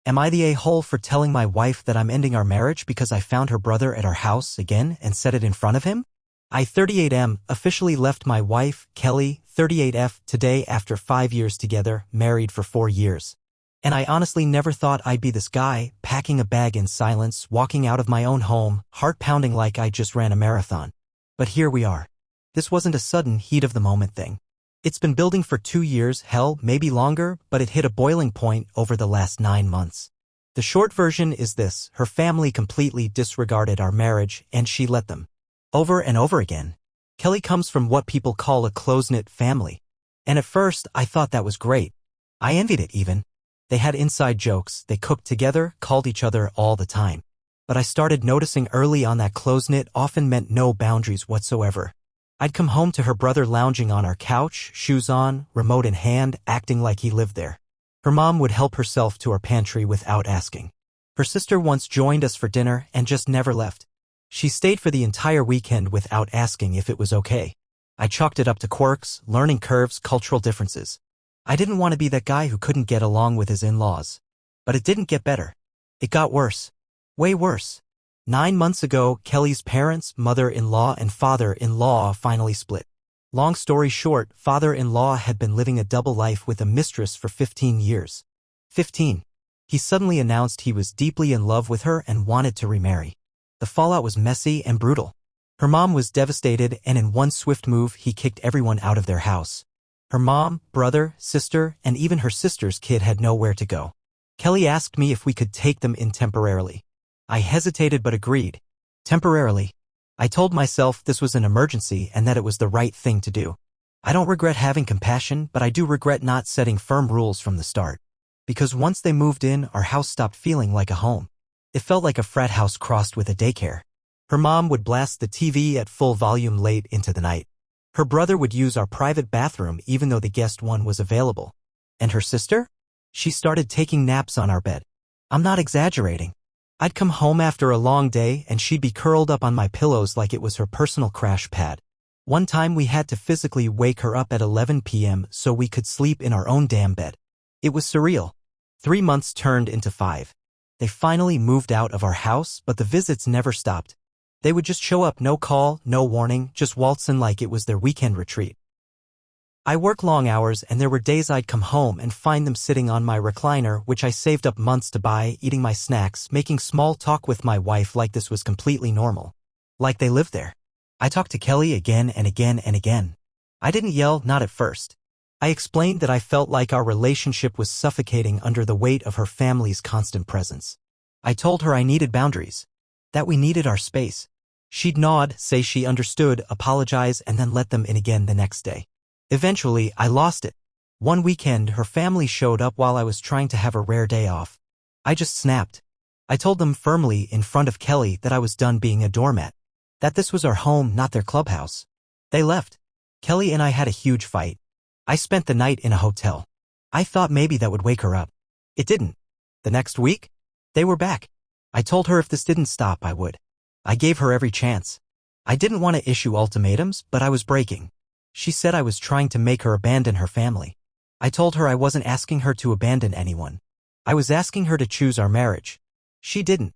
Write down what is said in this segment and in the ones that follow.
Am I the a-hole for telling my wife that I'm ending our marriage because I found her brother at our house again and said it in front of him? I, 38M, officially left my wife, Kelly, 38F, today after 5 years together, married for 4 years. And I honestly never thought I'd be this guy, packing a bag in silence, walking out of my own home, heart pounding like I just ran a marathon. But here we are. This wasn't a sudden heat-of-the-moment thing. It's been building for 2 years, hell, maybe longer, but it hit a boiling point over the last 9 months. The short version is this: her family completely disregarded our marriage, and she let them. Over and over again. Kelly comes from what people call a close-knit family. And at first, I thought that was great. I envied it even. They had inside jokes, they cooked together, called each other all the time. But I started noticing early on that close-knit often meant no boundaries whatsoever. I'd come home to her brother lounging on our couch, shoes on, remote in hand, acting like he lived there. Her mom would help herself to our pantry without asking. Her sister once joined us for dinner and just never left. She stayed for the entire weekend without asking if it was okay. I chalked it up to quirks, learning curves, cultural differences. I didn't want to be that guy who couldn't get along with his in-laws. But it didn't get better. It got worse. Way worse. 9 months ago, Kelly's parents, mother-in-law and father-in-law finally split. Long story short, father-in-law had been living a double life with a mistress for 15 years. 15. He suddenly announced he was deeply in love with her and wanted to remarry. The fallout was messy and brutal. Her mom was devastated, and in one swift move, he kicked everyone out of their house. Her mom, brother, sister, and even her sister's kid had nowhere to go. Kelly asked me if we could take them in temporarily. I hesitated but agreed. Temporarily. I told myself this was an emergency and that it was the right thing to do. I don't regret having compassion, but I do regret not setting firm rules from the start. Because once they moved in, our house stopped feeling like a home. It felt like a frat house crossed with a daycare. Her mom would blast the TV at full volume late into the night. Her brother would use our private bathroom even though the guest one was available. And her sister? She started taking naps on our bed. I'm not exaggerating. I'd come home after a long day and she'd be curled up on my pillows like it was her personal crash pad. One time we had to physically wake her up at 11 p.m. so we could sleep in our own damn bed. It was surreal. 3 months turned into 5. They finally moved out of our house, but the visits never stopped. They would just show up, no call, no warning, just waltz in like it was their weekend retreat. I work long hours and there were days I'd come home and find them sitting on my recliner, which I saved up months to buy, eating my snacks, making small talk with my wife like this was completely normal. Like they lived there. I talked to Kelly again and again and again. I didn't yell, not at first. I explained that I felt like our relationship was suffocating under the weight of her family's constant presence. I told her I needed boundaries. That we needed our space. She'd nod, say she understood, apologize, and then let them in again the next day. Eventually, I lost it. One weekend, her family showed up while I was trying to have a rare day off. I just snapped. I told them firmly in front of Kelly that I was done being a doormat. That this was our home, not their clubhouse. They left. Kelly and I had a huge fight. I spent the night in a hotel. I thought maybe that would wake her up. It didn't. The next week, they were back. I told her if this didn't stop, I would. I gave her every chance. I didn't want to issue ultimatums, but I was breaking. She said I was trying to make her abandon her family. I told her I wasn't asking her to abandon anyone. I was asking her to choose our marriage. She didn't.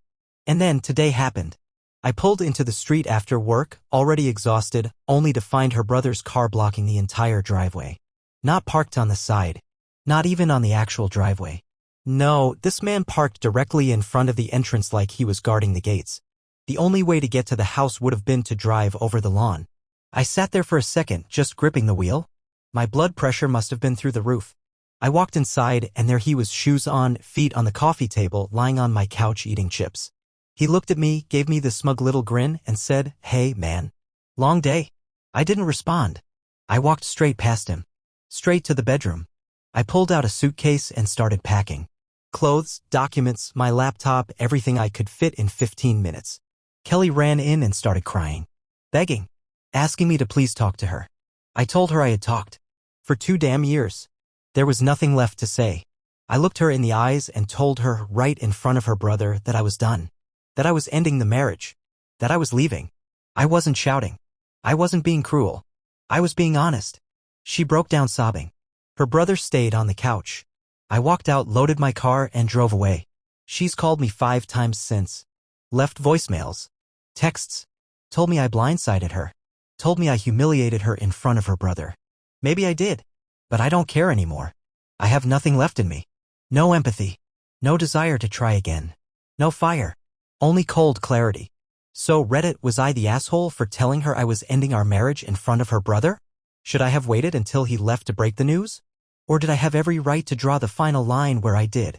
And then today happened. I pulled into the street after work, already exhausted, only to find her brother's car blocking the entire driveway. Not parked on the side. Not even on the actual driveway. No, this man parked directly in front of the entrance like he was guarding the gates. The only way to get to the house would have been to drive over the lawn. I sat there for a second, just gripping the wheel. My blood pressure must have been through the roof. I walked inside, and there he was, shoes on, feet on the coffee table, lying on my couch eating chips. He looked at me, gave me the smug little grin, and said, "Hey, man. Long day." I didn't respond. I walked straight past him. Straight to the bedroom. I pulled out a suitcase and started packing. Clothes, documents, my laptop, everything I could fit in 15 minutes. Kelly ran in and started crying. Begging. Asking me to please talk to her. I told her I had talked. For 2 damn years. There was nothing left to say. I looked her in the eyes and told her right in front of her brother that I was done. That I was ending the marriage. That I was leaving. I wasn't shouting. I wasn't being cruel. I was being honest. She broke down sobbing. Her brother stayed on the couch. I walked out, loaded my car, and drove away. She's called me 5 times since. Left voicemails. Texts. Told me I blindsided her. Told me I humiliated her in front of her brother. Maybe I did. But I don't care anymore. I have nothing left in me. No empathy. No desire to try again. No fire. Only cold clarity. So Reddit, was I the asshole for telling her I was ending our marriage in front of her brother? Should I have waited until he left to break the news? Or did I have every right to draw the final line where I did?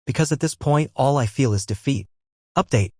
Because at this point, all I feel is defeat. Update.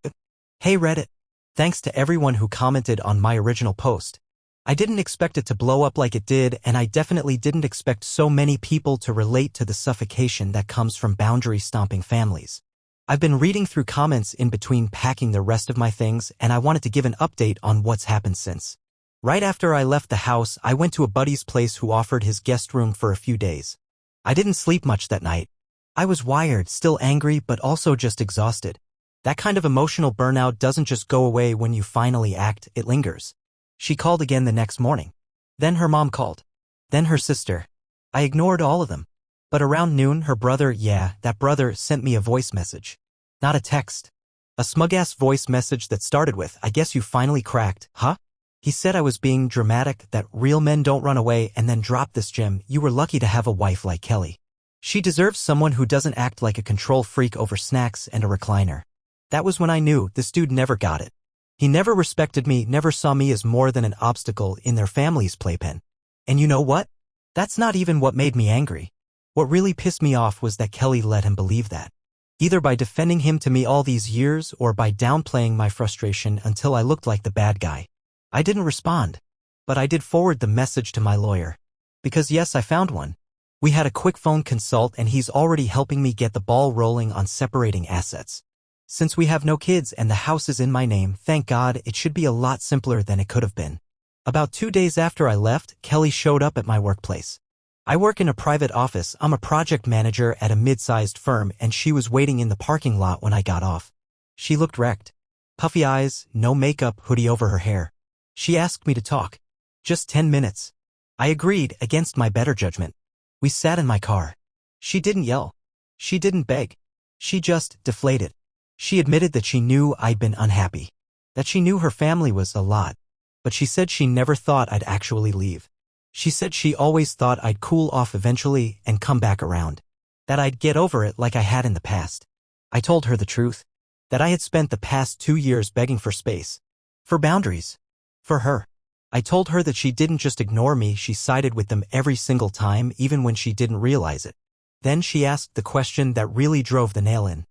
Hey Reddit. Thanks to everyone who commented on my original post. I didn't expect it to blow up like it did, and I definitely didn't expect so many people to relate to the suffocation that comes from boundary-stomping families. I've been reading through comments in between packing the rest of my things, and I wanted to give an update on what's happened since. Right after I left the house, I went to a buddy's place who offered his guest room for a few days. I didn't sleep much that night. I was wired, still angry, but also just exhausted. That kind of emotional burnout doesn't just go away when you finally act, it lingers. She called again the next morning. Then her mom called. Then her sister. I ignored all of them. But around noon, her brother, that brother, sent me a voice message. Not a text. A smug-ass voice message that started with, "I guess you finally cracked, huh?" He said I was being dramatic, that real men don't run away, and then dropped this gem: "You were lucky to have a wife like Kelly. She deserves someone who doesn't act like a control freak over snacks and a recliner." That was when I knew this dude never got it. He never respected me, never saw me as more than an obstacle in their family's playpen. And you know what? That's not even what made me angry. What really pissed me off was that Kelly let him believe that. Either by defending him to me all these years or by downplaying my frustration until I looked like the bad guy. I didn't respond. But I did forward the message to my lawyer. Because yes, I found one. We had a quick phone consult and he's already helping me get the ball rolling on separating assets. Since we have no kids and the house is in my name, thank God, it should be a lot simpler than it could have been. About 2 days after I left, Kelly showed up at my workplace. I work in a private office. I'm a project manager at a mid-sized firm, and she was waiting in the parking lot when I got off. She looked wrecked. Puffy eyes, no makeup, hoodie over her hair. She asked me to talk. Just 10 minutes. I agreed, against my better judgment. We sat in my car. She didn't yell. She didn't beg. She just deflated. She admitted that she knew I'd been unhappy. That she knew her family was a lot. But she said she never thought I'd actually leave. She said she always thought I'd cool off eventually and come back around. That I'd get over it like I had in the past. I told her the truth. That I had spent the past 2 years begging for space. For boundaries. For her. I told her that she didn't just ignore me, she sided with them every single time, even when she didn't realize it. Then she asked the question that really drove the nail in.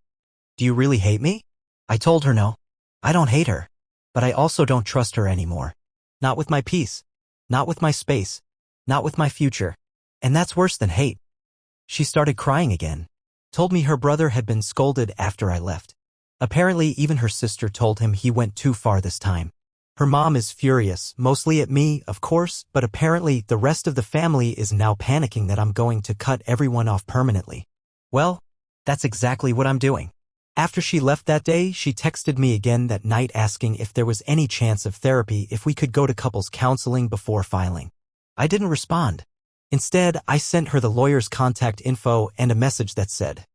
Do you really hate me? I told her no. I don't hate her. But I also don't trust her anymore. Not with my peace. Not with my space. Not with my future. And that's worse than hate. She started crying again. Told me her brother had been scolded after I left. Apparently even her sister told him he went too far this time. Her mom is furious, mostly at me, of course, but apparently the rest of the family is now panicking that I'm going to cut everyone off permanently. Well, that's exactly what I'm doing. After she left that day, she texted me again that night asking if there was any chance of therapy, if we could go to couples counseling before filing. I didn't respond. Instead, I sent her the lawyer's contact info and a message that said,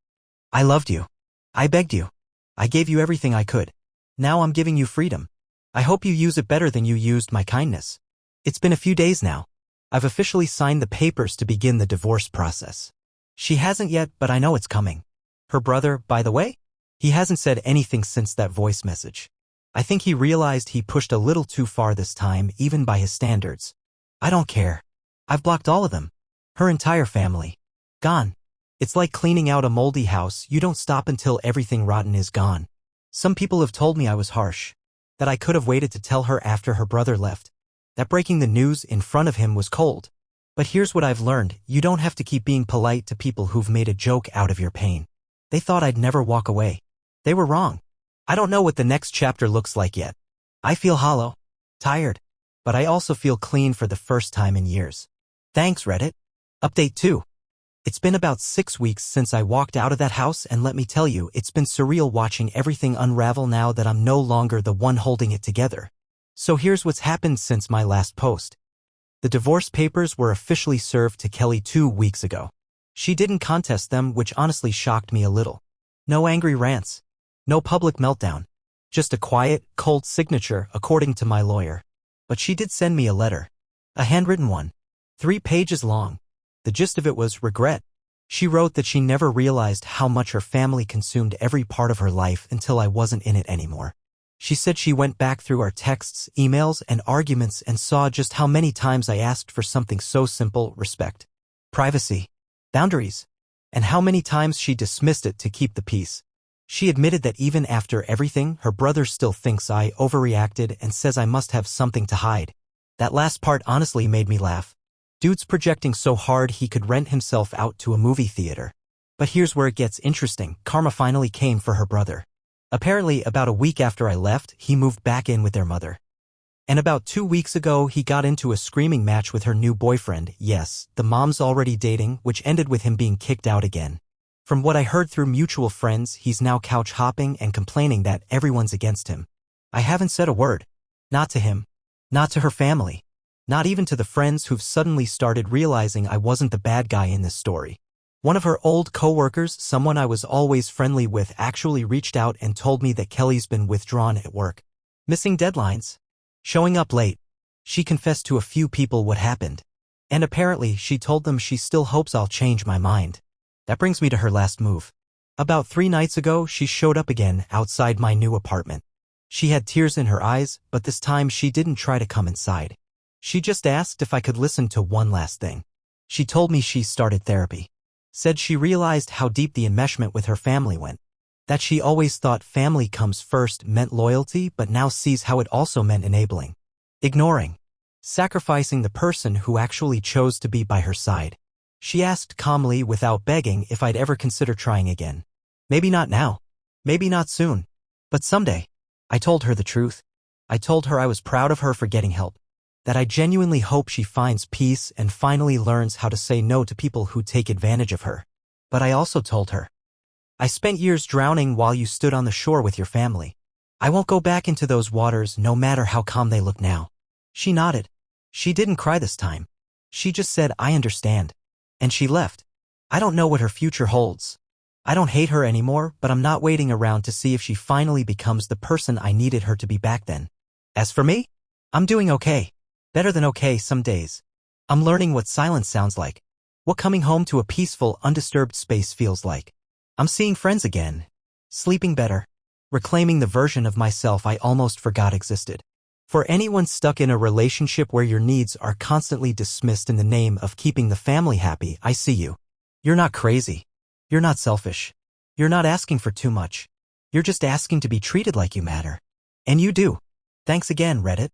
"I loved you. I begged you. I gave you everything I could. Now I'm giving you freedom. I hope you use it better than you used my kindness. It's been a few days now. I've officially signed the papers to begin the divorce process." She hasn't yet, but I know it's coming. Her brother, by the way? He hasn't said anything since that voice message. I think he realized he pushed a little too far this time, even by his standards. I don't care. I've blocked all of them. Her entire family. Gone. It's like cleaning out a moldy house. You don't stop until everything rotten is gone. Some people have told me I was harsh. That I could have waited to tell her after her brother left. That breaking the news in front of him was cold. But here's what I've learned. You don't have to keep being polite to people who've made a joke out of your pain. They thought I'd never walk away. They were wrong. I don't know what the next chapter looks like yet. I feel hollow. Tired. But I also feel clean for the first time in years. Thanks, Reddit. Update 2. It's been about 6 weeks since I walked out of that house, and let me tell you, it's been surreal watching everything unravel now that I'm no longer the one holding it together. So here's what's happened since my last post. The divorce papers were officially served to Kelly 2 weeks ago. She didn't contest them, which honestly shocked me a little. No angry rants. No public meltdown. Just a quiet, cold signature according to my lawyer. But she did send me a letter. A handwritten one. 3 pages long. The gist of it was regret. She wrote that she never realized how much her family consumed every part of her life until I wasn't in it anymore. She said she went back through our texts, emails, and arguments and saw just how many times I asked for something so simple: respect, privacy, boundaries, and how many times she dismissed it to keep the peace. She admitted that even after everything, her brother still thinks I overreacted and says I must have something to hide. That last part honestly made me laugh. Dude's projecting so hard he could rent himself out to a movie theater. But here's where it gets interesting. Karma finally came for her brother. Apparently, about a week after I left, he moved back in with their mother. And about 2 weeks ago, he got into a screaming match with her new boyfriend. Yes, the mom's already dating, which ended with him being kicked out again. From what I heard through mutual friends, he's now couch hopping and complaining that everyone's against him. I haven't said a word. Not to him. Not to her family. Not even to the friends who've suddenly started realizing I wasn't the bad guy in this story. One of her old co-workers, someone I was always friendly with, actually reached out and told me that Kelly's been withdrawn at work. Missing deadlines. Showing up late. She confessed to a few people what happened. And apparently she told them she still hopes I'll change my mind. That brings me to her last move. About 3 nights ago, she showed up again outside my new apartment. She had tears in her eyes, but this time she didn't try to come inside. She just asked if I could listen to one last thing. She told me she started therapy. Said she realized how deep the enmeshment with her family went. That she always thought family comes first meant loyalty, but now sees how it also meant enabling. Ignoring. Sacrificing the person who actually chose to be by her side. She asked calmly, without begging, if I'd ever consider trying again. Maybe not now. Maybe not soon. But someday. I told her the truth. I told her I was proud of her for getting help. That I genuinely hope she finds peace and finally learns how to say no to people who take advantage of her. But I also told her, I spent years drowning while you stood on the shore with your family. I won't go back into those waters no matter how calm they look now. She nodded. She didn't cry this time. She just said, I understand. And she left. I don't know what her future holds. I don't hate her anymore, but I'm not waiting around to see if she finally becomes the person I needed her to be back then. As for me, I'm doing okay. Better than okay some days. I'm learning what silence sounds like. What coming home to a peaceful, undisturbed space feels like. I'm seeing friends again. Sleeping better. Reclaiming the version of myself I almost forgot existed. For anyone stuck in a relationship where your needs are constantly dismissed in the name of keeping the family happy, I see you. You're not crazy. You're not selfish. You're not asking for too much. You're just asking to be treated like you matter. And you do. Thanks again, Reddit.